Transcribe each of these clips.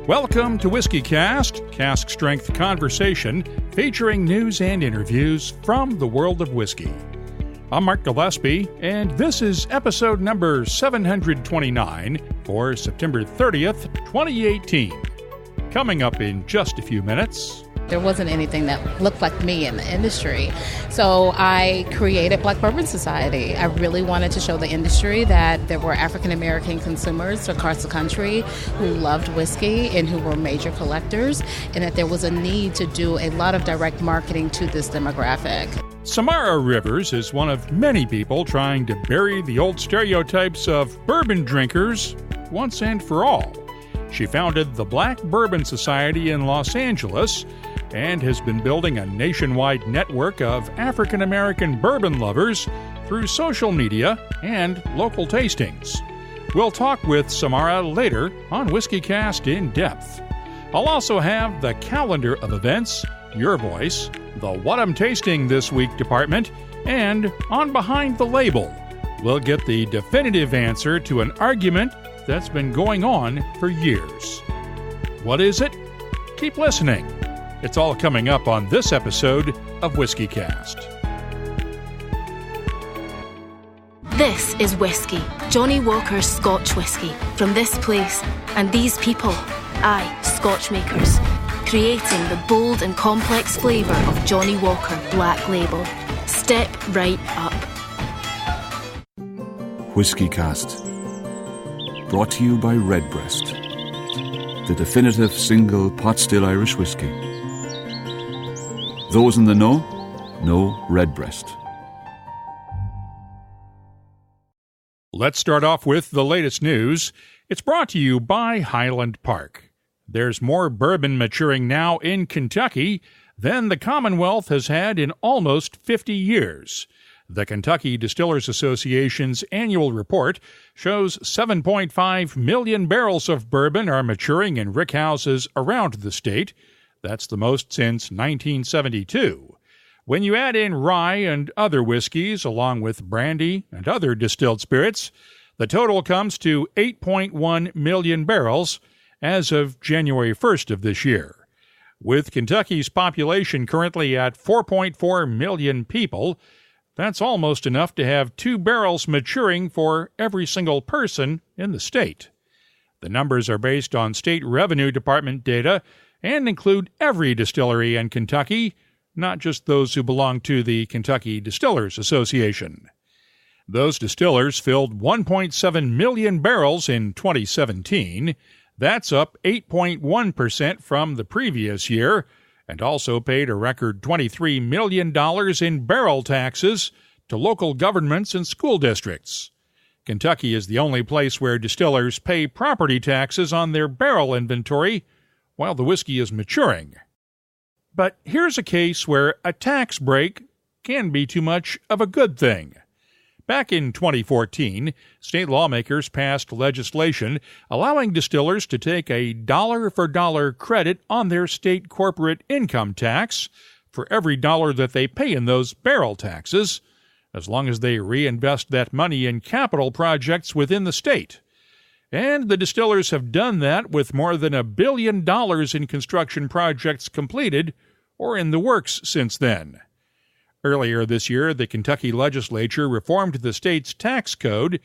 Welcome to WhiskyCast, cask strength conversation featuring news and interviews from the world of whiskey. I'm Mark Gillespie, and this is episode number 729 for September 30th, 2018. Coming up in just a few minutes. There wasn't anything that looked like me in the industry. So I created Black Bourbon Society. I really wanted to show the industry that there were African American consumers across the country who loved whiskey and who were major collectors, and that there was a need to do a lot of direct marketing to this demographic. Samara Rivers is one of many people trying to bury the old stereotypes of bourbon drinkers once and for all. She founded the Black Bourbon Society in Los Angeles and has been building a nationwide network of African American bourbon lovers through social media and local tastings. We'll talk with Samara later on WhiskyCast in depth. I'll also have the calendar of events, your voice, the What I'm Tasting This Week department, and on Behind the Label. We'll get the definitive answer to an argument that's been going on for years. What is it? Keep listening. It's all coming up on this episode of WhiskyCast. This is Whisky, Johnny Walker's Scotch whisky, from this place and these people, aye, Scotch makers, creating the bold and complex flavour of Johnny Walker Black Label. Step right up. WhiskyCast, brought to you by Redbreast, the definitive single pot-still Irish whiskey. Those in the know Redbreast. Let's start off with the latest news. It's brought to you by Highland Park. There's more bourbon maturing now in Kentucky than the Commonwealth has had in almost 50 years. The Kentucky Distillers Association's annual report shows 7.5 million barrels of bourbon are maturing in rickhouses around the state. That's the most since 1972. When you add in rye and other whiskeys, along with brandy and other distilled spirits, the total comes to 8.1 million barrels as of January 1st of this year. With Kentucky's population currently at 4.4 million people, that's almost enough to have 2 barrels maturing for every single person in the state. The numbers are based on state revenue department data and include every distillery in Kentucky, not just those who belong to the Kentucky Distillers Association. Those distillers filled 1.7 million barrels in 2017. That's up 8.1% from the previous year, and also paid a record $23 million in barrel taxes to local governments and school districts. Kentucky is the only place where distillers pay property taxes on their barrel inventory while the whiskey is maturing. But here's a case where a tax break can be too much of a good thing. Back in 2014, state lawmakers passed legislation allowing distillers to take a dollar-for-dollar credit on their state corporate income tax for every dollar that they pay in those barrel taxes, as long as they reinvest that money in capital projects within the state. And the distillers have done that with more than $1 billion in construction projects completed or in the works since then. Earlier this year, the Kentucky legislature reformed the state's tax code,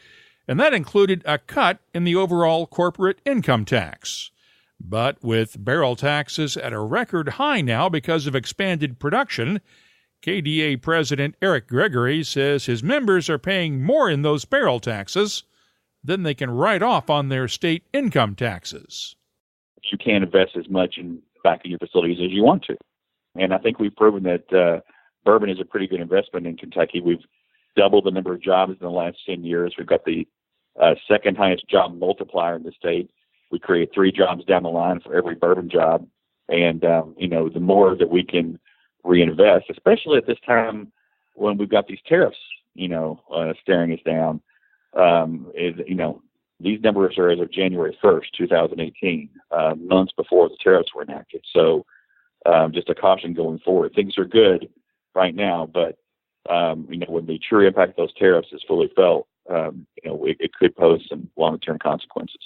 and that included a cut in the overall corporate income tax. But with barrel taxes at a record high now because of expanded production, KDA President Eric Gregory says his members are paying more in those barrel taxes than they can write off on their state income taxes. You can't invest as much in back in your facilities as you want to. And I think we've proven that bourbon is a pretty good investment in Kentucky. We've doubled the number of jobs in the last 10 years. We've got the second highest job multiplier in the state. We create 3 jobs down the line for every bourbon job. And, the more that we can reinvest, especially at this time when we've got these tariffs, staring us down, these numbers are as of January 1st, 2018, months before the tariffs were enacted. So just a caution going forward. Things are good right now, but, when the true impact of those tariffs is fully felt, it could pose some long-term consequences.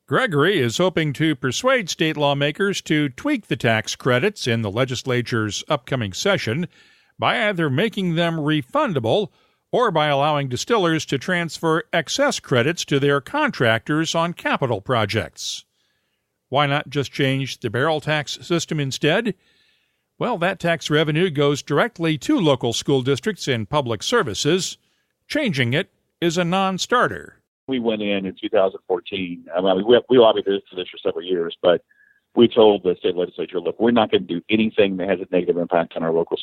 Gregory is hoping to persuade state lawmakers to tweak the tax credits in the legislature's upcoming session by either making them refundable or by allowing distillers to transfer excess credits to their contractors on capital projects. Why not just change the barrel tax system instead? Well, that tax revenue goes directly to local school districts and public services. Changing it is a non-starter. We went in 2014. We lobbied for this for several years, but we told the state legislature, look, we're not going to do anything that has a negative impact on our local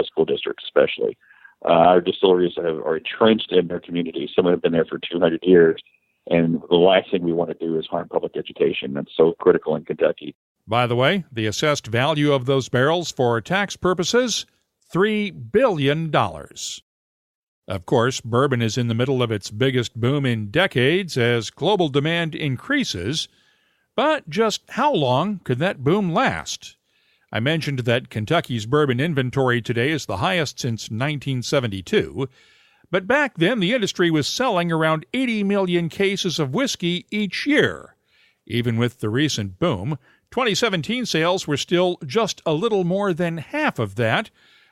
school districts, especially. Our distilleries are entrenched in their communities. Some have been there for 200 years, and the last thing we want to do is harm public education. That's so critical in Kentucky. By the way, the assessed value of those barrels for tax purposes, $3 billion. Of course, bourbon is in the middle of its biggest boom in decades as global demand increases. But just how long could that boom last? I mentioned that Kentucky's bourbon inventory today is the highest since 1972. But back then, the industry was selling around 80 million cases of whiskey each year. Even with the recent boom, 2017 sales were still just a little more than half of that,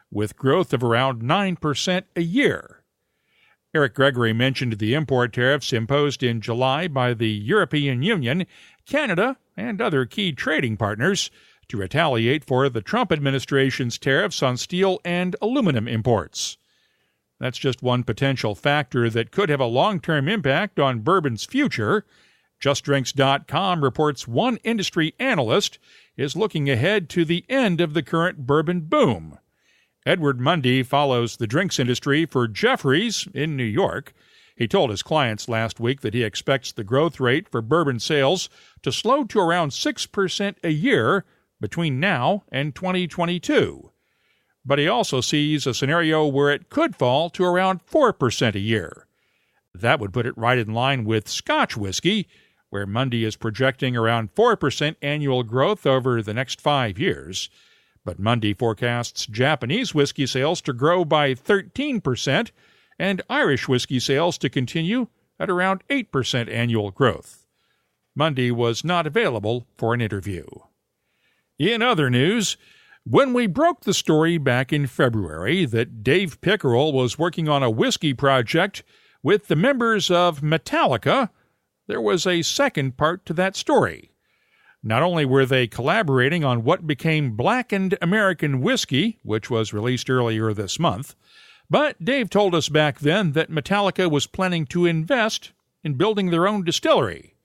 with growth of around 9% a year. Eric Gregory mentioned the import tariffs imposed in July by the European Union, Canada, and other key trading partners to retaliate for the Trump administration's tariffs on steel and aluminum imports. That's just one potential factor that could have a long-term impact on bourbon's future. JustDrinks.com reports one industry analyst is looking ahead to the end of the current bourbon boom. Edward Mundy follows the drinks industry for Jefferies in New York. He told his clients last week that he expects the growth rate for bourbon sales to slow to around 6% a year between now and 2022. But he also sees a scenario where it could fall to around 4% a year. That would put it right in line with Scotch whiskey, where Mundy is projecting around 4% annual growth over the next 5 years. But Mundy forecasts Japanese whiskey sales to grow by 13% and Irish whiskey sales to continue at around 8% annual growth. Mundy was not available for an interview. In other news, when we broke the story back in February that Dave Pickerel was working on a whiskey project with the members of Metallica, there was a second part to that story. Not only were they collaborating on what became Blackened American Whiskey, which was released earlier this month, but Dave told us back then that Metallica was planning to invest in building their own distillery.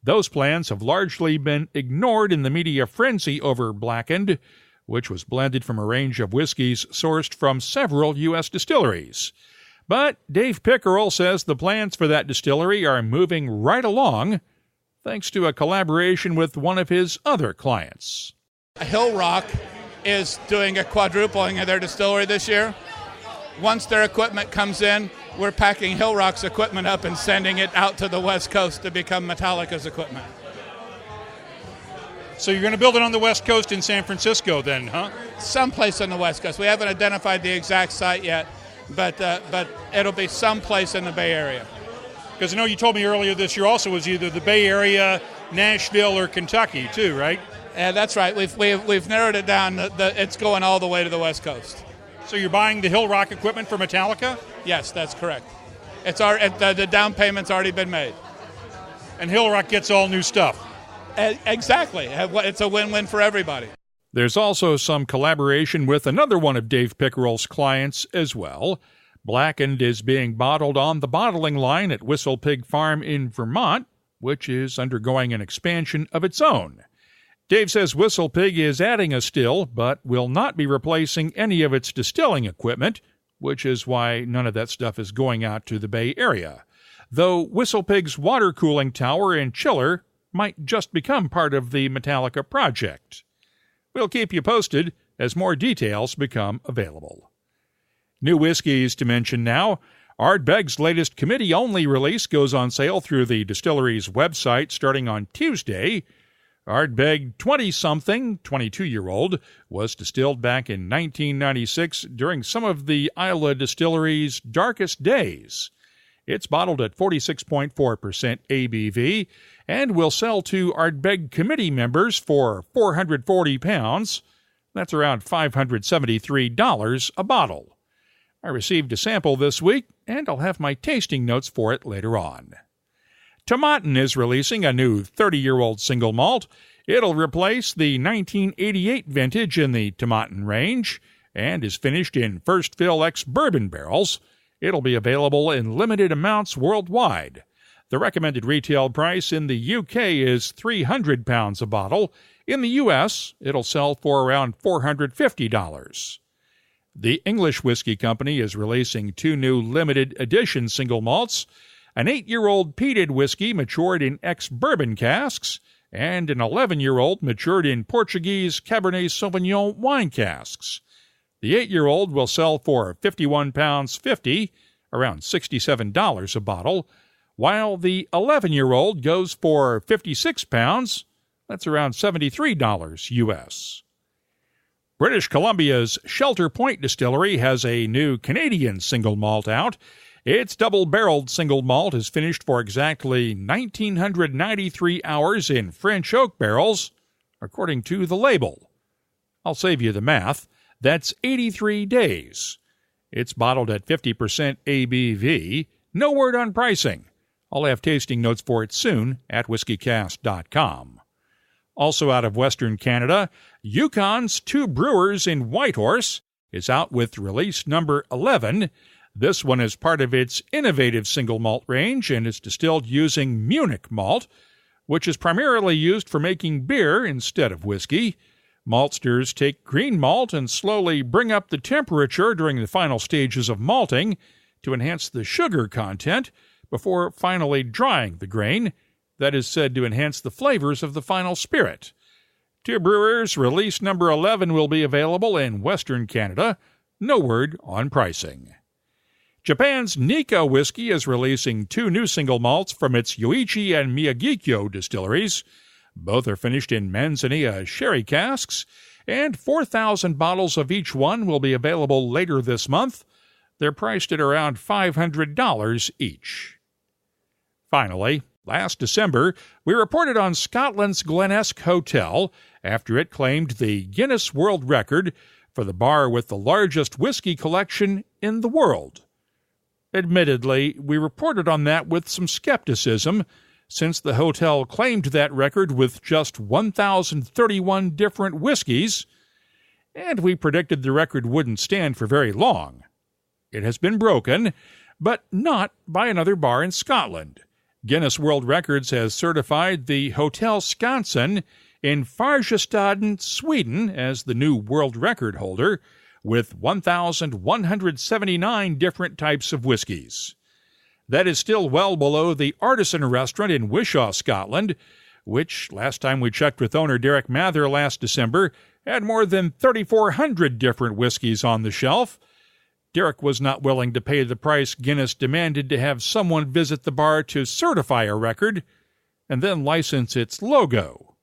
Those plans have largely been ignored in the media frenzy over Blackened, which was blended from a range of whiskeys sourced from several U.S. distilleries. But Dave Pickerel says the plans for that distillery are moving right along, thanks to a collaboration with one of his other clients. Hill Rock is doing a quadrupling of their distillery this year. Once their equipment comes in, we're packing Hill Rock's equipment up and sending it out to the West Coast to become Metallica's equipment. So you're going to build it on the West Coast in San Francisco then, huh? Someplace on the West Coast. We haven't identified the exact site yet, but it'll be someplace in the Bay Area. Because I know you told me earlier this year also was either the Bay Area, Nashville, or Kentucky too, right? Yeah, that's right. We've narrowed it down. It's going all the way to the West Coast. So you're buying the Hill Rock equipment for Metallica? Yes, that's correct. The down payment's already been made. And Hill Rock gets all new stuff. Exactly. It's a win-win for everybody. There's also some collaboration with another one of Dave Pickerel's clients as well. Blackened is being bottled on the bottling line at Whistle Pig Farm in Vermont, which is undergoing an expansion of its own. Dave says Whistle Pig is adding a still, but will not be replacing any of its distilling equipment, which is why none of that stuff is going out to the Bay Area. Though Whistle Pig's water cooling tower and chiller might just become part of the Metallica project. We'll keep you posted as more details become available. New whiskeys to mention now. Ardbeg's latest committee-only release goes on sale through the distillery's website starting on Tuesday. Ardbeg 20-something, 22-year-old, was distilled back in 1996 during some of the Islay Distillery's darkest days. It's bottled at 46.4% ABV and will sell to Ardbeg committee members for £440. That's around $573 a bottle. I received a sample this week, and I'll have my tasting notes for it later on. Tomaten is releasing a new 30-year-old single malt. It'll replace the 1988 vintage in the Tomaten range and is finished in first fill ex-bourbon barrels. It'll be available in limited amounts worldwide. The recommended retail price in the UK is £300 a bottle. In the US, it'll sell for around $450. The English Whiskey Company is releasing 2 new limited edition single malts, an 8-year-old peated whiskey matured in ex-bourbon casks, and an 11-year-old matured in Portuguese Cabernet Sauvignon wine casks. The 8-year-old will sell for £51.50, around $67 a bottle, while the 11-year-old goes for £56, that's around $73 U.S. British Columbia's Shelter Point Distillery has a new Canadian single malt out. Its double-barreled single malt is finished for exactly 1,993 hours in French oak barrels, according to the label. I'll save you the math. That's 83 days. It's bottled at 50% ABV. No word on pricing. I'll have tasting notes for it soon at WhiskyCast.com. Also out of Western Canada, Yukon's Two Brewers in Whitehorse is out with release number 11. This one is part of its innovative single malt range and is distilled using Munich malt, which is primarily used for making beer instead of whiskey. Maltsters take green malt and slowly bring up the temperature during the final stages of malting to enhance the sugar content before finally drying the grain. That is said to enhance the flavors of the final spirit. Two Brewers release number 11 will be available in Western Canada. No word on pricing. Japan's Nikka Whiskey is releasing 2 new single malts from its Yoichi and Miyagikyo distilleries. Both are finished in Manzanilla sherry casks, and 4,000 bottles of each one will be available later this month. They're priced at around $500 each. Finally, last December, we reported on Scotland's Glenesk Hotel after it claimed the Guinness World Record for the bar with the largest whiskey collection in the world. Admittedly, we reported on that with some skepticism, since the hotel claimed that record with just 1,031 different whiskeys, and we predicted the record wouldn't stand for very long. It has been broken, but not by another bar in Scotland. Guinness World Records has certified the Hotel Skansen in Farjestaden, Sweden, as the new world record holder, with 1,179 different types of whiskies. That is still well below the Artisan Restaurant in Wishaw, Scotland, which, last time we checked with owner Derek Mather last December, had more than 3,400 different whiskies on the shelf. Derek was not willing to pay the price Guinness demanded to have someone visit the bar to certify a record and then license its logo.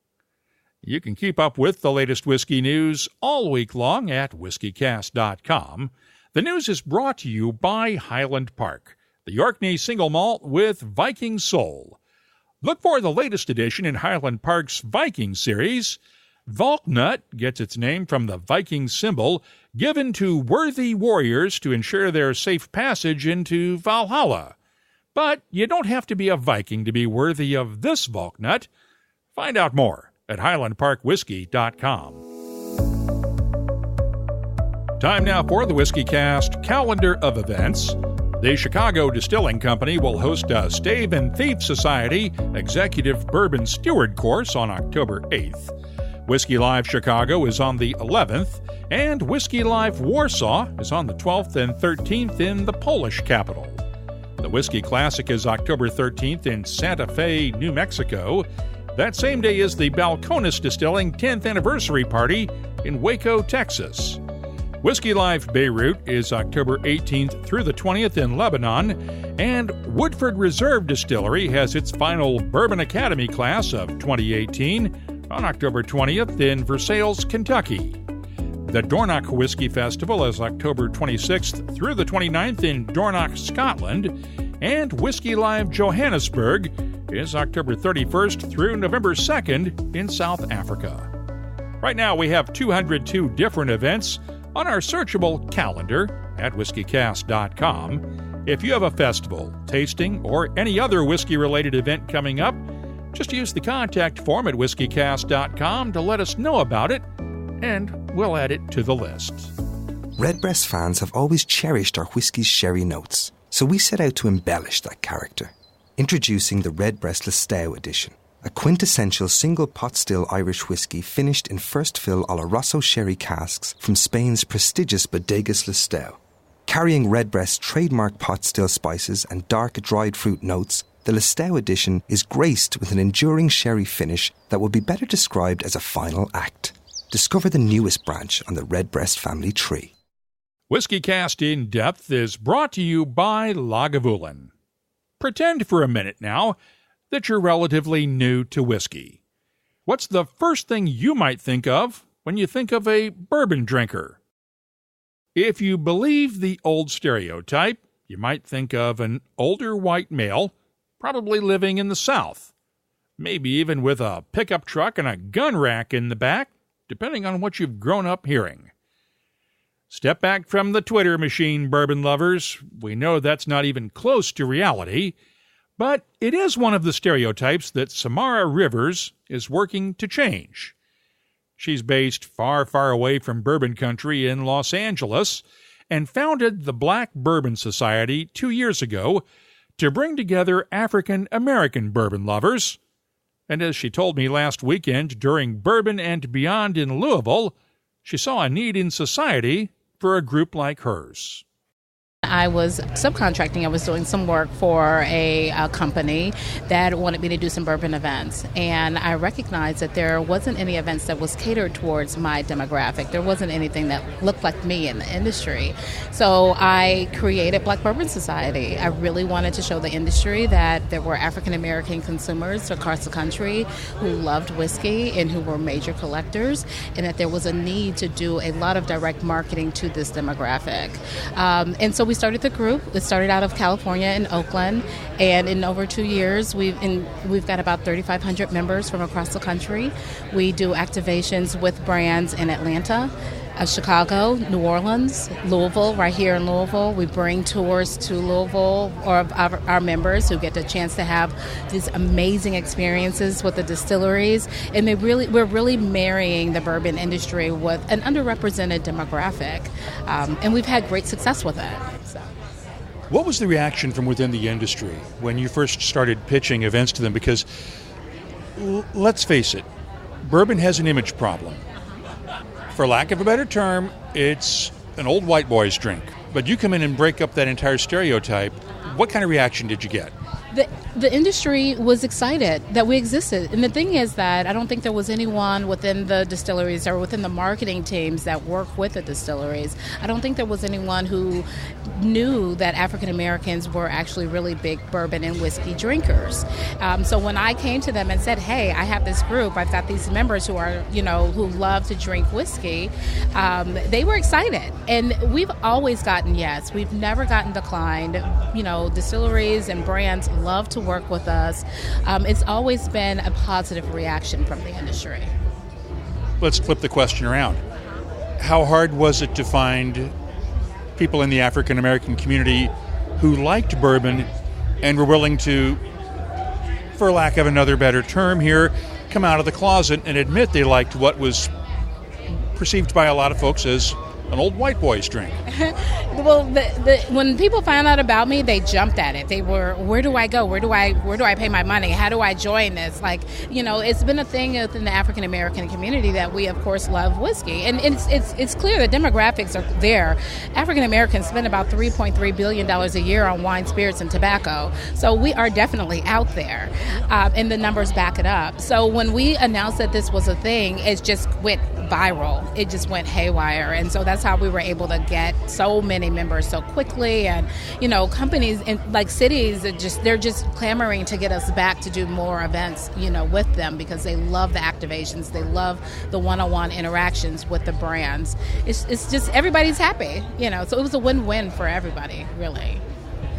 You can keep up with the latest whiskey news all week long at WhiskyCast.com. The news is brought to you by Highland Park, the Orkney single malt with Viking Soul. Look for the latest edition in Highland Park's Viking series. Valknut gets its name from the Viking symbol given to worthy warriors to ensure their safe passage into Valhalla. But you don't have to be a Viking to be worthy of this Valknut. Find out more at HighlandParkWhiskey.com. Time now for the WhiskyCast calendar of events. The Chicago Distilling Company will host a Stave and Thief Society Executive Bourbon Steward course on October 8th. Whiskey Live Chicago is on the 11th, and Whiskey Live Warsaw is on the 12th and 13th in the Polish capital. The Whiskey Classic is October 13th in Santa Fe, New Mexico. That same day is the Balcones Distilling 10th Anniversary Party in Waco, Texas. Whiskey Live Beirut is October 18th through the 20th in Lebanon, and Woodford Reserve Distillery has its final Bourbon Academy class of 2018 on October 20th in Versailles, Kentucky. The Dornoch Whiskey Festival is October 26th through the 29th in Dornoch, Scotland, and Whiskey Live Johannesburg is October 31st through November 2nd in South Africa. Right now, we have 202 different events on our searchable calendar at WhiskyCast.com. If you have a festival, tasting, or any other whiskey-related event coming up, just use the contact form at WhiskyCast.com to let us know about it, and we'll add it to the list. Redbreast fans have always cherished our whiskey's sherry notes, so we set out to embellish that character. Introducing the Redbreast Listowel edition, a quintessential single pot still Irish whiskey finished in first fill Oloroso sherry casks from Spain's prestigious Bodegas Listowel. Carrying Redbreast's trademark pot still spices and dark dried fruit notes, the Listowel edition is graced with an enduring sherry finish that would be better described as a final act. Discover the newest branch on the Redbreast family tree. WhiskyCast In Depth is brought to you by Lagavulin. Pretend for a minute now that you're relatively new to whiskey. What's the first thing you might think of when you think of a bourbon drinker? If you believe the old stereotype, you might think of an older white male, probably living in the South, maybe even with a pickup truck and a gun rack in the back, depending on what you've grown up hearing. Step back from the Twitter machine, bourbon lovers. We know that's not even close to reality, but it is one of the stereotypes that Samara Rivers is working to change. She's based far, far away from bourbon country in Los Angeles and founded the Black Bourbon Society 2 years ago to bring together African American bourbon lovers. And as she told me last weekend during Bourbon and Beyond in Louisville, she saw a need in society for a group like hers. I was subcontracting. I was doing some work for a company that wanted me to do some bourbon events. And I recognized that there wasn't any events that was catered towards my demographic. There wasn't anything that looked like me in the industry. So I created Black Bourbon Society. I really wanted to show the industry that there were African American consumers across the country who loved whiskey and who were major collectors, and that there was a need to do a lot of direct marketing to this demographic. And so we started the group. It started out of California in Oakland, and in over 2 years, we've got about 3,500 members from across the country. We do activations with brands in Atlanta, Chicago, New Orleans, Louisville, right here in Louisville. We bring tours to Louisville, or our members who get the chance to have these amazing experiences with the distilleries. And we're really marrying the bourbon industry with an underrepresented demographic. And we've had great success with it. So. What was the reaction from within the industry when you first started pitching events to them? Because let's face it, bourbon has an image problem. For lack of a better term, it's an old white boy's drink. But you come in and break up that entire stereotype. What kind of reaction did you get? The industry was excited that we existed. And the thing is that I don't think there was anyone within the distilleries or within the marketing teams that work with the distilleries. I don't think there was anyone who knew that African Americans were actually really big bourbon and whiskey drinkers. So when I came to them and said, hey, I have this group, I've got these members who are, who love to drink whiskey, they were excited. And we've always gotten yes. We've never gotten declined. Distilleries and brands love to work with us. It's always been a positive reaction from the industry. Let's flip the question around. How hard was it to find people in the African American community who liked bourbon and were willing to, for lack of another better term here, come out of the closet and admit they liked what was perceived by a lot of folks as an old white boy's drink? Well, when people found out about me, they jumped at it. They were, where do I go? Where do I pay my money? How do I join this? It's been a thing within the African American community that we, of course, love whiskey, and it's clear the demographics are there. African Americans spend about $3.3 billion a year on wine, spirits, and tobacco. So we are definitely out there, and the numbers back it up. So when we announced that this was a thing, it just went viral. It just went haywire, and so that's how we were able to get so many members so quickly. And companies in cities they're just clamoring to get us back to do more events with them, because they love the activations, they love the one-on-one interactions with the brands. It's just everybody's happy, so it was a win-win for everybody, really.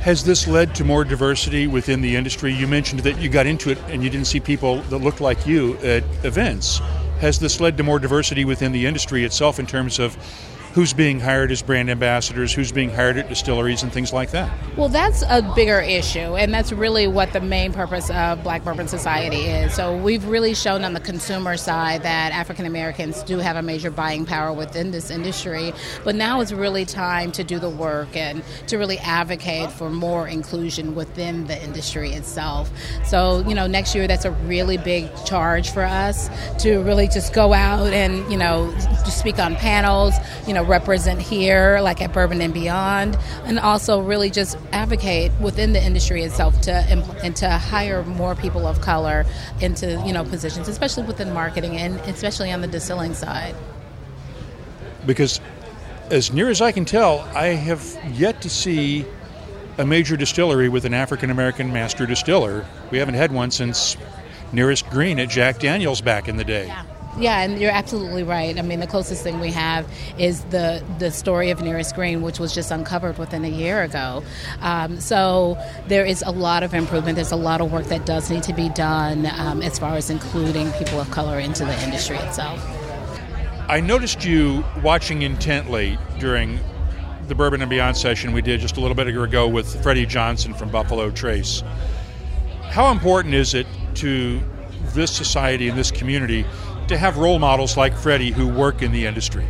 Has this led to more diversity within the industry? You mentioned that you got into it and you didn't see people that looked like you at events. Has this led to more diversity within the industry itself in terms of who's being hired as brand ambassadors, who's being hired at distilleries and things like that? Well, that's a bigger issue, and that's really what the main purpose of Black Bourbon Society is. So we've really shown on the consumer side that African Americans do have a major buying power within this industry, but now it's really time to do the work and to really advocate for more inclusion within the industry itself. So, next year that's a really big charge for us to really just go out and, just speak on panels, represent here, like at Bourbon and Beyond, and also really just advocate within the industry itself to hire more people of color into, positions, especially within marketing and especially on the distilling side. Because as near as I can tell, I have yet to see a major distillery with an African-American master distiller. We haven't had one since Nearest Green at Jack Daniel's back in the day. Yeah, and you're absolutely right. I mean, the closest thing we have is the story of Nearest Green, which was just uncovered within a year ago. So there is a lot of improvement. There's a lot of work that does need to be done as far as including people of color into the industry itself. I noticed you watching intently during the Bourbon and Beyond session we did just a little bit ago with Freddie Johnson from Buffalo Trace. How important is it to this society and this community to have role models like Freddie who work in the industry?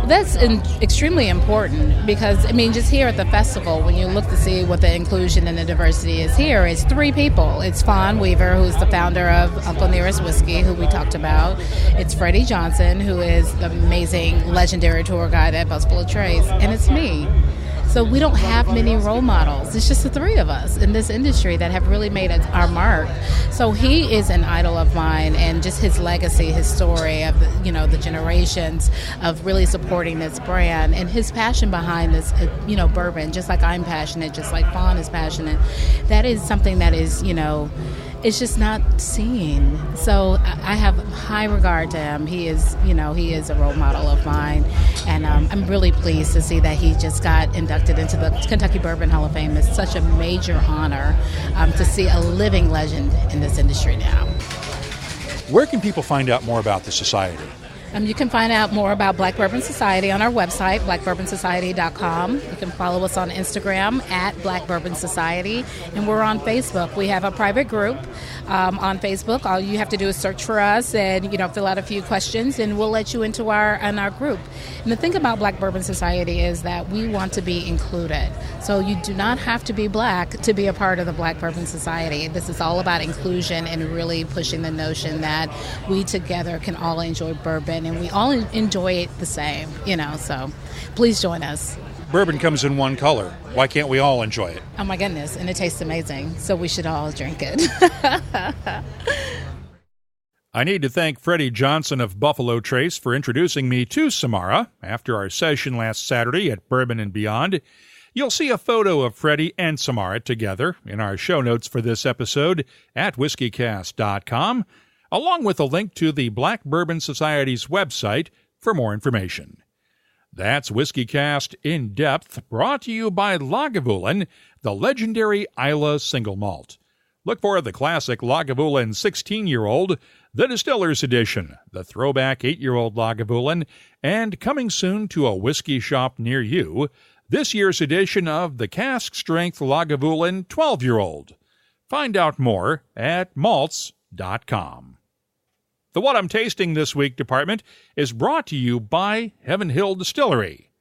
That's extremely important because, just here at the festival, when you look to see what the inclusion and the diversity is here, it's 3 people. It's Fawn Weaver, who's the founder of Uncle Nearest Whiskey, who we talked about. It's Freddie Johnson, who is the amazing, legendary tour guide at Buffalo Trace. And it's me. So we don't have many role models. It's just the 3 of us in this industry that have really made our mark. So he is an idol of mine, and just his legacy, his story of the generations of really supporting this brand and his passion behind this, bourbon. Just like I'm passionate, just like Fawn is passionate. That is something that is, it's just not seen. So I have high regard to him. He is a role model of mine, and I'm really pleased to see that he just got inducted into the Kentucky Bourbon Hall of Fame. It's such a major honor to see a living legend in this industry now. Where can people find out more about the society? You can find out more about Black Bourbon Society on our website, blackbourbonsociety.com. You can follow us on Instagram at Black Bourbon Society, and we're on Facebook. We have a private group on Facebook. All you have to do is search for us and fill out a few questions, and we'll let you into our group. And the thing about Black Bourbon Society is that we want to be included. So you do not have to be Black to be a part of the Black Bourbon Society. This is all about inclusion and really pushing the notion that we together can all enjoy bourbon, and we all enjoy it the same, so please join us. Bourbon comes in one color. Why can't we all enjoy it? Oh my goodness, and it tastes amazing, so we should all drink it. I need to thank Freddie Johnson of Buffalo Trace for introducing me to Samara after our session last Saturday at Bourbon and Beyond. You'll see a photo of Freddie and Samara together in our show notes for this episode at WhiskyCast.com, along with a link to the Black Bourbon Society's website for more information. That's WhiskyCast In Depth, brought to you by Lagavulin, the legendary Islay Single Malt. Look for the classic Lagavulin 16-year-old, the Distiller's Edition, the throwback 8-year-old Lagavulin, and coming soon to a whiskey shop near you, this year's edition of the Cask Strength Lagavulin 12-year-old. Find out more at malts.com. The What I'm Tasting This Week department is brought to you by Heaven Hill Distillery.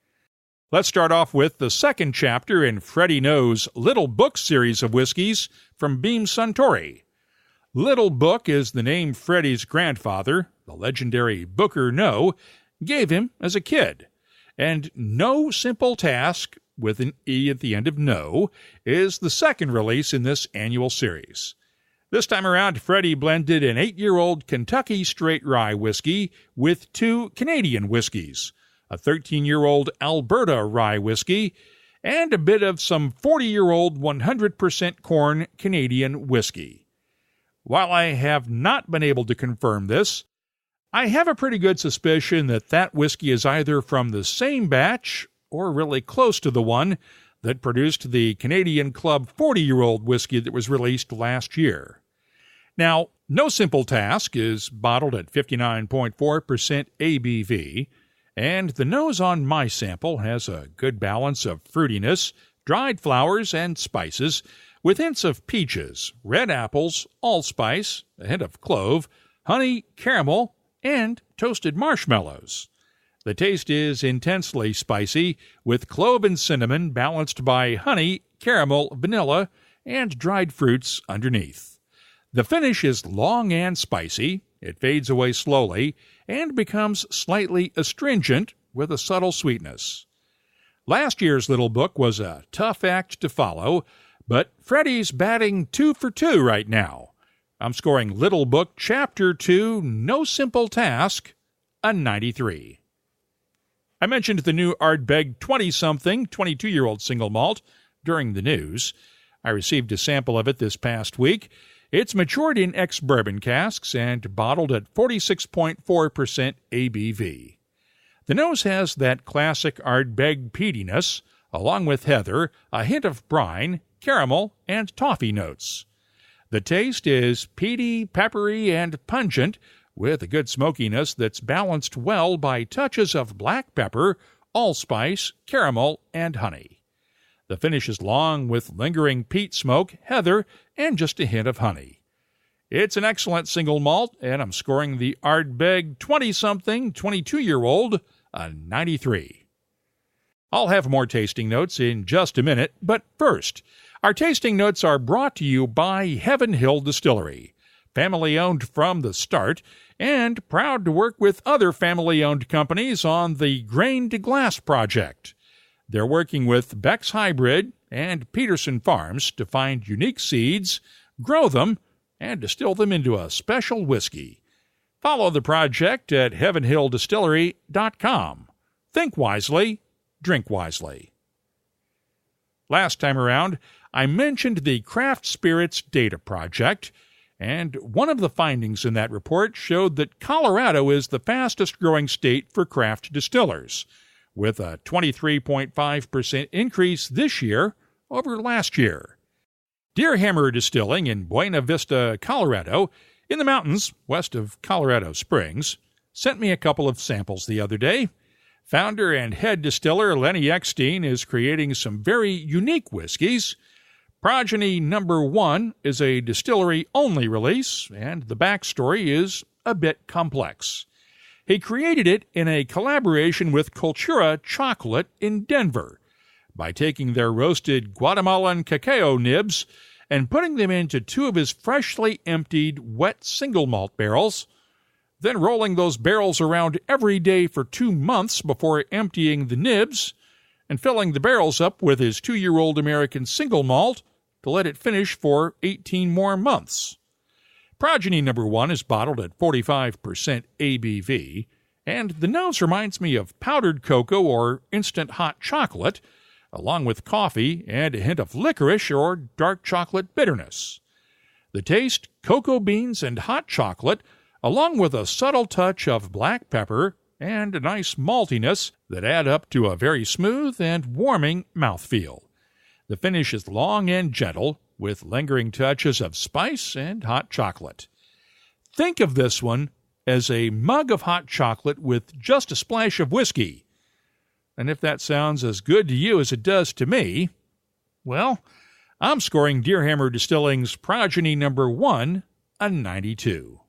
Let's start off with the second chapter in Freddie No's Little Book series of whiskeys from Beam Suntory. Little Book is the name Freddie's grandfather, the legendary Booker No, gave him as a kid. And No Simple Task, with an E at the end of No, is the second release in this annual series. This time around, Freddie blended an 8-year-old Kentucky straight rye whiskey with 2 Canadian whiskeys, a 13-year-old Alberta rye whiskey, and a bit of some 40-year-old 100% corn Canadian whiskey. While I have not been able to confirm this, I have a pretty good suspicion that whiskey is either from the same batch, or really close to the one, that produced the Canadian Club 40-year-old whiskey that was released last year. Now, No Simple Task is bottled at 59.4% ABV, and the nose on my sample has a good balance of fruitiness, dried flowers, and spices, with hints of peaches, red apples, allspice, a hint of clove, honey, caramel, and toasted marshmallows. The taste is intensely spicy, with clove and cinnamon balanced by honey, caramel, vanilla, and dried fruits underneath. The finish is long and spicy. It fades away slowly and becomes slightly astringent with a subtle sweetness. Last year's Little Book was a tough act to follow, but Freddie's batting 2 for 2 right now. I'm scoring Little Book Chapter 2, No Simple Task, a 93. I mentioned the new Ardbeg 20-something, 22-year-old single malt during the news. I received a sample of it this past week. It's matured in ex-bourbon casks and bottled at 46.4% ABV. The nose has that classic Ardbeg peatiness, along with heather, a hint of brine, caramel, and toffee notes. The taste is peaty, peppery, and pungent, with a good smokiness that's balanced well by touches of black pepper, allspice, caramel, and honey. The finish is long with lingering peat smoke, heather, and just a hint of honey. It's an excellent single malt, and I'm scoring the Ardbeg 20-something, 22-year-old, a 93. I'll have more tasting notes in just a minute, but first, our tasting notes are brought to you by Heaven Hill Distillery, family-owned from the start, and proud to work with other family-owned companies on the Grain to Glass project. They're working with Beck's Hybrid and Peterson Farms to find unique seeds, grow them, and distill them into a special whiskey. Follow the project at heavenhilldistillery.com. Think wisely, drink wisely. Last time around, I mentioned the Craft Spirits Data Project, and one of the findings in that report showed that Colorado is the fastest-growing state for craft distillers, with a 23.5% increase this year over last year. Deerhammer Distilling in Buena Vista, Colorado, in the mountains west of Colorado Springs, sent me a couple of samples the other day. Founder and head distiller Lenny Eckstein is creating some very unique whiskeys. Progeny Number 1 is a distillery-only release, and the backstory is a bit complex. He created it in a collaboration with Cultura Chocolate in Denver by taking their roasted Guatemalan cacao nibs and putting them into 2 of his freshly emptied wet single malt barrels, then rolling those barrels around every day for 2 months before emptying the nibs and filling the barrels up with his 2-year-old American single malt to let it finish for 18 more months. Progeny Number 1 is bottled at 45% ABV, and the nose reminds me of powdered cocoa or instant hot chocolate, along with coffee and a hint of licorice or dark chocolate bitterness. The taste, cocoa beans and hot chocolate, along with a subtle touch of black pepper and a nice maltiness that add up to a very smooth and warming mouthfeel. The finish is long and gentle, with lingering touches of spice and hot chocolate. Think of this one as a mug of hot chocolate with just a splash of whiskey. And if that sounds as good to you as it does to me, well, I'm scoring Deerhammer Distilling's Progeny Number 1 a 92.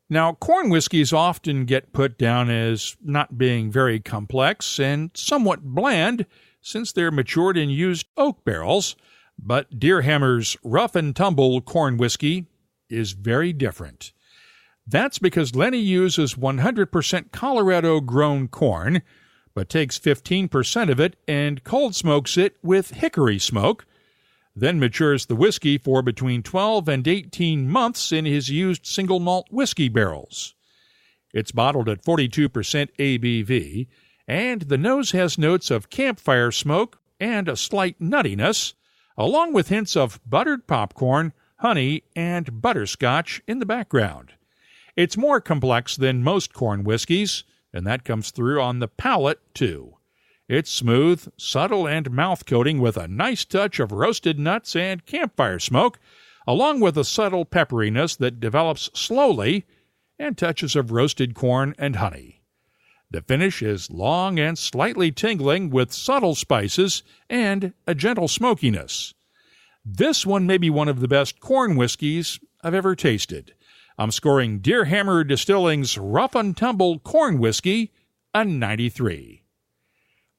Now, corn whiskeys often get put down as not being very complex and somewhat bland since they're matured in used oak barrels, but Deerhammer's Rough and Tumble corn whiskey is very different. That's because Lenny uses 100% Colorado-grown corn, but takes 15% of it and cold smokes it with hickory smoke, then matures the whiskey for between 12 and 18 months in his used single malt whiskey barrels. It's bottled at 42% ABV, and the nose has notes of campfire smoke and a slight nuttiness, along with hints of buttered popcorn, honey, and butterscotch in the background. It's more complex than most corn whiskeys, and that comes through on the palate, too. It's smooth, subtle, and mouth-coating with a nice touch of roasted nuts and campfire smoke, along with a subtle pepperiness that develops slowly and touches of roasted corn and honey. The finish is long and slightly tingling with subtle spices and a gentle smokiness. This one may be one of the best corn whiskeys I've ever tasted. I'm scoring Deer Hammer Distilling's Rough and Tumble Corn Whiskey a 93.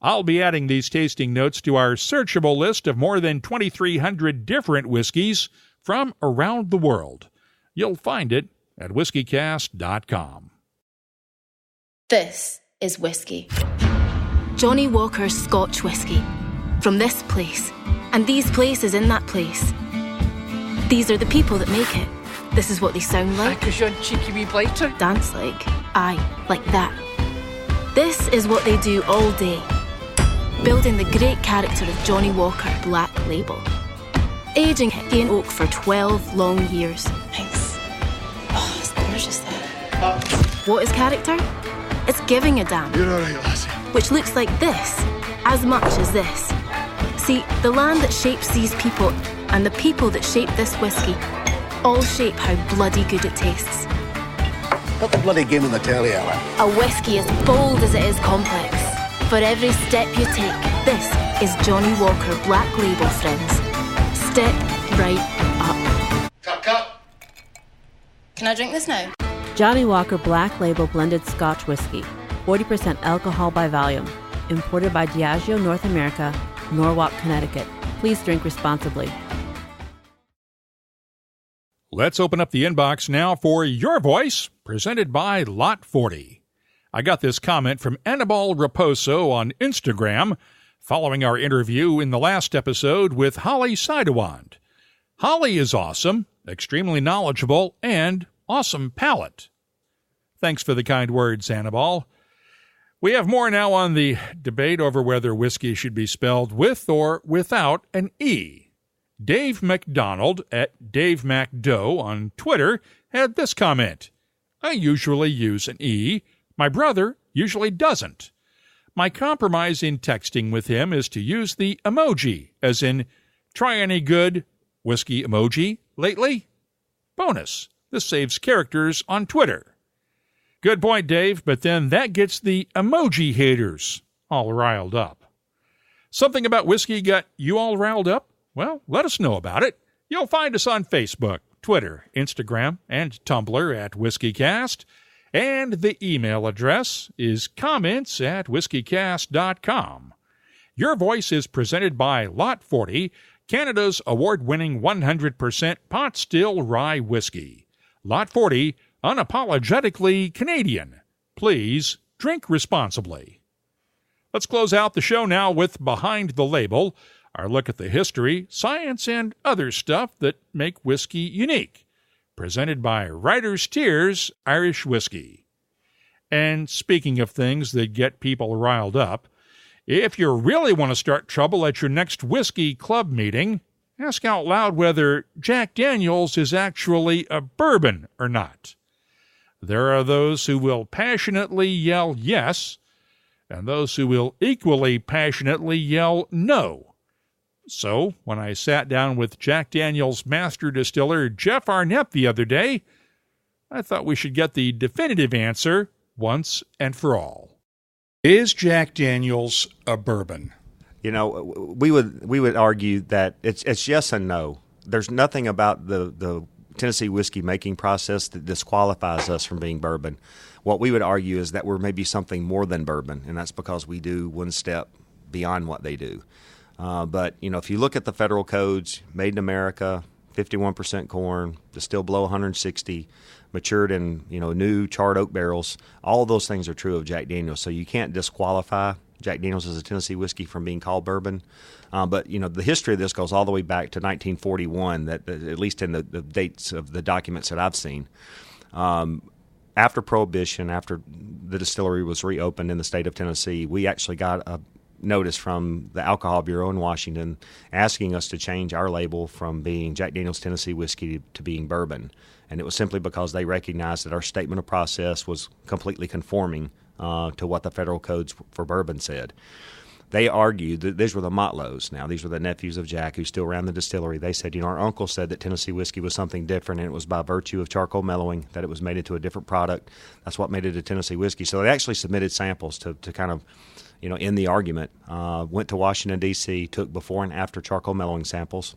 I'll be adding these tasting notes to our searchable list of more than 2,300 different whiskeys from around the world. You'll find it at WhiskyCast.com. This is whiskey. Johnny Walker's Scotch whiskey. From this place, and these places in that place. These are the people that make it. This is what they sound like. Because you're a cheeky wee blighter. Dance like. Aye, like that. This is what they do all day. Building the great character of Johnny Walker Black Label. Aging in oak for 12 long years. Thanks. Oh, it's gorgeous there. What is character? It's giving a damn. You're all right, lassie. Which looks like this, as much as this. See, the land that shapes these people and the people that shape this whiskey all shape how bloody good it tastes. Got the bloody game on the telly, Alan. A whiskey as bold as it is complex. For every step you take, this is Johnny Walker Black Label, friends. Step right up. Cut. Can I drink this now? Johnny Walker Black Label Blended Scotch Whiskey, 40% alcohol by volume, imported by Diageo North America, Norwalk, Connecticut. Please drink responsibly. Let's open up the inbox now for Your Voice, presented by Lot 40. I got this comment from Anibal Raposo on Instagram following our interview in the last episode with Holly Sidewand. Holly is awesome, extremely knowledgeable, and awesome palate. Thanks for the kind words, Anibal. We have more now on the debate over whether whiskey should be spelled with or without an E. Dave McDonald at Dave MacDo on Twitter had this comment. I usually use an E. My brother usually doesn't. My compromise in texting with him is to use the emoji, as in, try any good whiskey emoji lately? Bonus. This saves characters on Twitter. Good point, Dave, but then that gets the emoji haters all riled up. Something about whiskey got you all riled up? Well, let us know about it. You'll find us on Facebook, Twitter, Instagram, and Tumblr at WhiskyCast, and the email address is comments@whiskycast.com. Your Voice is presented by Lot 40, Canada's award-winning 100% pot still rye whiskey. Lot 40, unapologetically Canadian. Please drink responsibly. Let's close out the show now with Behind the Label, our look at the history, science, and other stuff that make whiskey unique. Presented by Writer's Tears Irish Whiskey. And speaking of things that get people riled up, if you really want to start trouble at your next whiskey club meeting, ask out loud whether Jack Daniel's is actually a bourbon or not. There are those who will passionately yell yes, and those who will equally passionately yell no. So, when I sat down with Jack Daniel's master distiller Jeff Arnett the other day, I thought we should get the definitive answer once and for all. Is Jack Daniel's a bourbon? You know, we would argue that it's yes and no. There's nothing about the Tennessee whiskey making process that disqualifies us from being bourbon. What we would argue is that we're maybe something more than bourbon, and that's because we do one step beyond what they do. But, you know, if you look at the federal codes, made in America, 51% corn, distilled below 160, matured in, new charred oak barrels, all those things are true of Jack Daniel's. So you can't disqualify Jack Daniel's as a Tennessee whiskey from being called bourbon. But, the history of this goes all the way back to 1941, that at least in the dates of the documents that I've seen. After Prohibition, after the distillery was reopened in the state of Tennessee, we actually got a notice from the Alcohol Bureau in Washington asking us to change our label from being Jack Daniel's Tennessee Whiskey to being bourbon. And it was simply because they recognized that our statement of process was completely conforming to what the federal codes for bourbon said. They argued that these were the Motlows. Now, these were the nephews of Jack who still ran the distillery. They said, our uncle said that Tennessee whiskey was something different, and it was by virtue of charcoal mellowing that it was made into a different product. That's what made it a Tennessee whiskey. So they actually submitted samples to kind of, in the argument. Went to Washington, D.C., took before and after charcoal mellowing samples.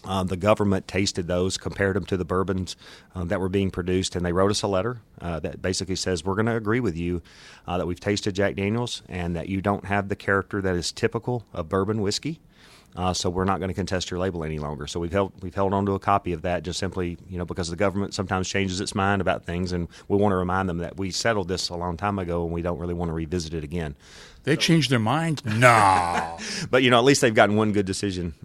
The government tasted those, compared them to the bourbons that were being produced, and they wrote us a letter that basically says, we're going to agree with you that we've tasted Jack Daniels and that you don't have the character that is typical of bourbon whiskey. So we're not going to contest your label any longer. So we've held on to a copy of that, just simply, because the government sometimes changes its mind about things, and we want to remind them that we settled this a long time ago, and we don't really want to revisit it again. They changed their mind? No. But, at least they've gotten one good decision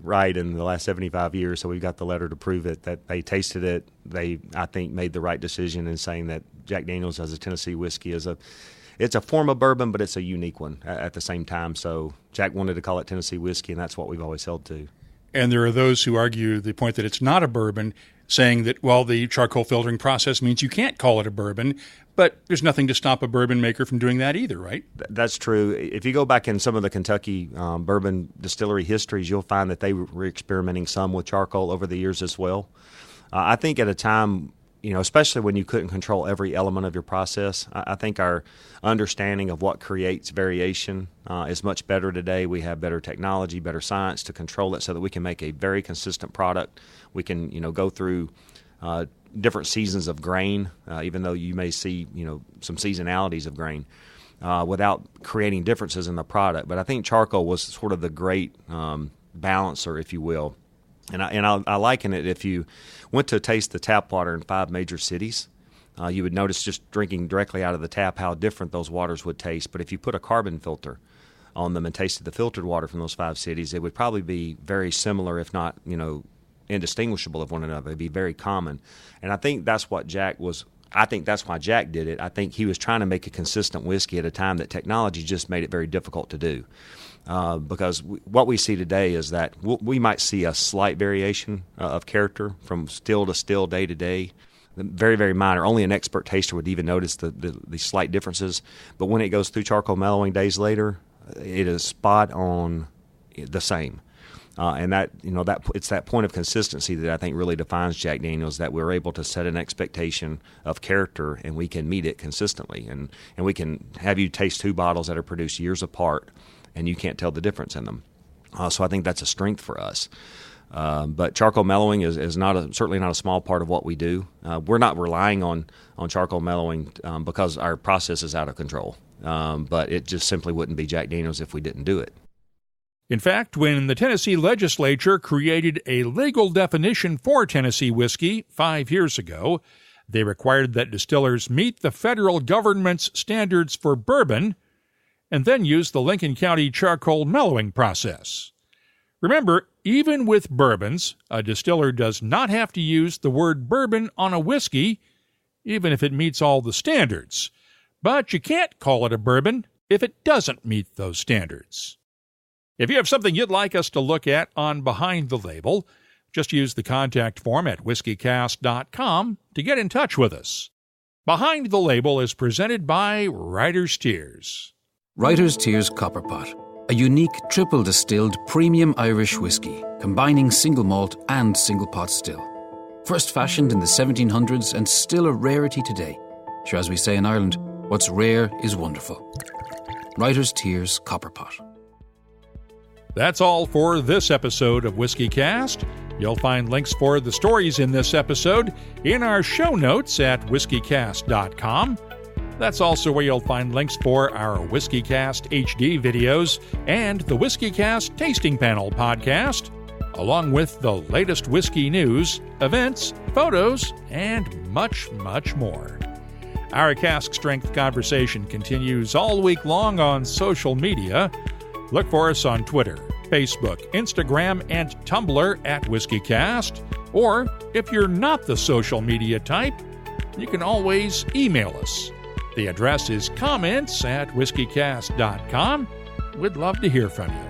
right in the last 75 years, so we've got the letter to prove it, that they tasted it. They, I think, made the right decision in saying that Jack Daniels as a Tennessee whiskey it's a form of bourbon, but it's a unique one at the same time. So Jack wanted to call it Tennessee whiskey, and that's what we've always held to. And there are those who argue the point that it's not a bourbon, saying that, the charcoal filtering process means you can't call it a bourbon, but there's nothing to stop a bourbon maker from doing that either, right? That's true. If you go back in some of the Kentucky bourbon distillery histories, you'll find that they were experimenting some with charcoal over the years as well. I think at a time, especially when you couldn't control every element of your process, I think our understanding of what creates variation is much better today. We have better technology, better science to control it so that we can make a very consistent product. We can, go through different seasons of grain, even though you may see, some seasonalities of grain, without creating differences in the product. But I think charcoal was sort of the great balancer, if you will. And I liken it, if you went to taste the tap water in 5 major cities, you would notice just drinking directly out of the tap how different those waters would taste. But if you put a carbon filter on them and tasted the filtered water from those 5 cities, it would probably be very similar, if not, indistinguishable of one another. It'd be very common. And I think that's what Jack was. I think that's why Jack did it. I think he was trying to make a consistent whiskey at a time that technology just made it very difficult to do. Because what we see today is that we might see a slight variation of character from still to still, day to day, very, very minor. Only an expert taster would even notice the slight differences. But when it goes through charcoal mellowing days later, it is spot on the same. And that it's that point of consistency that I think really defines Jack Daniels, that we're able to set an expectation of character and we can meet it consistently. And we can have you taste 2 bottles that are produced years apart, and you can't tell the difference in them. So I think that's a strength for us. But charcoal mellowing is certainly not a small part of what we do. We're not relying on charcoal mellowing because our process is out of control. But it just simply wouldn't be Jack Daniels if we didn't do it. In fact, when the Tennessee legislature created a legal definition for Tennessee whiskey 5 years ago, they required that distillers meet the federal government's standards for bourbon and then use the Lincoln County charcoal mellowing process. Remember, even with bourbons, a distiller does not have to use the word bourbon on a whiskey, even if it meets all the standards. But you can't call it a bourbon if it doesn't meet those standards. If you have something you'd like us to look at on Behind the Label, just use the contact form at WhiskyCast.com to get in touch with us. Behind the Label is presented by Writer's Tears. Writer's Tears Copperpot, a unique triple-distilled premium Irish whiskey, combining single malt and single pot still. First fashioned in the 1700s and still a rarity today. Sure, as we say in Ireland, what's rare is wonderful. Writer's Tears Copperpot. That's all for this episode of WhiskyCast. You'll find links for the stories in this episode in our show notes at WhiskyCast.com. That's also where you'll find links for our WhiskyCast HD videos and the WhiskyCast Tasting Panel podcast, along with the latest whiskey news, events, photos, and much, much more. Our cask strength conversation continues all week long on social media. Look for us on Twitter, Facebook, Instagram, and Tumblr at WhiskyCast. Or, if you're not the social media type, you can always email us. The address is comments@whiskycast.com. We'd love to hear from you.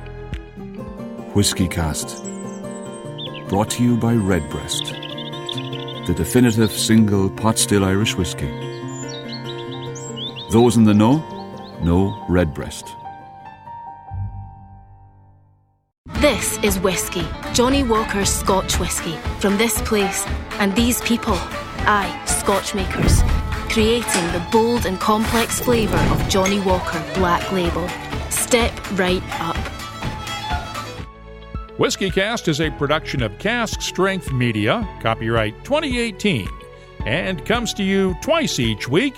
WhiskyCast. Brought to you by Redbreast, the definitive single pot still Irish whiskey. Those in the know Redbreast. This is Whisky, Johnny Walker's Scotch whisky. From this place and these people, I, Scotch makers, creating the bold and complex flavour of Johnny Walker Black Label. Step right up. WhiskyCast is a production of Cask Strength Media, copyright 2018, and comes to you twice each week,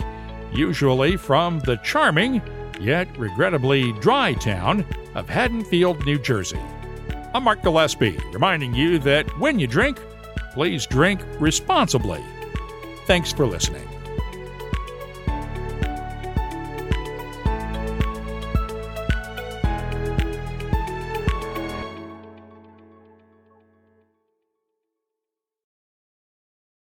usually from the charming, yet regrettably dry town of Haddonfield, New Jersey. I'm Mark Gillespie, reminding you that when you drink, please drink responsibly. Thanks for listening.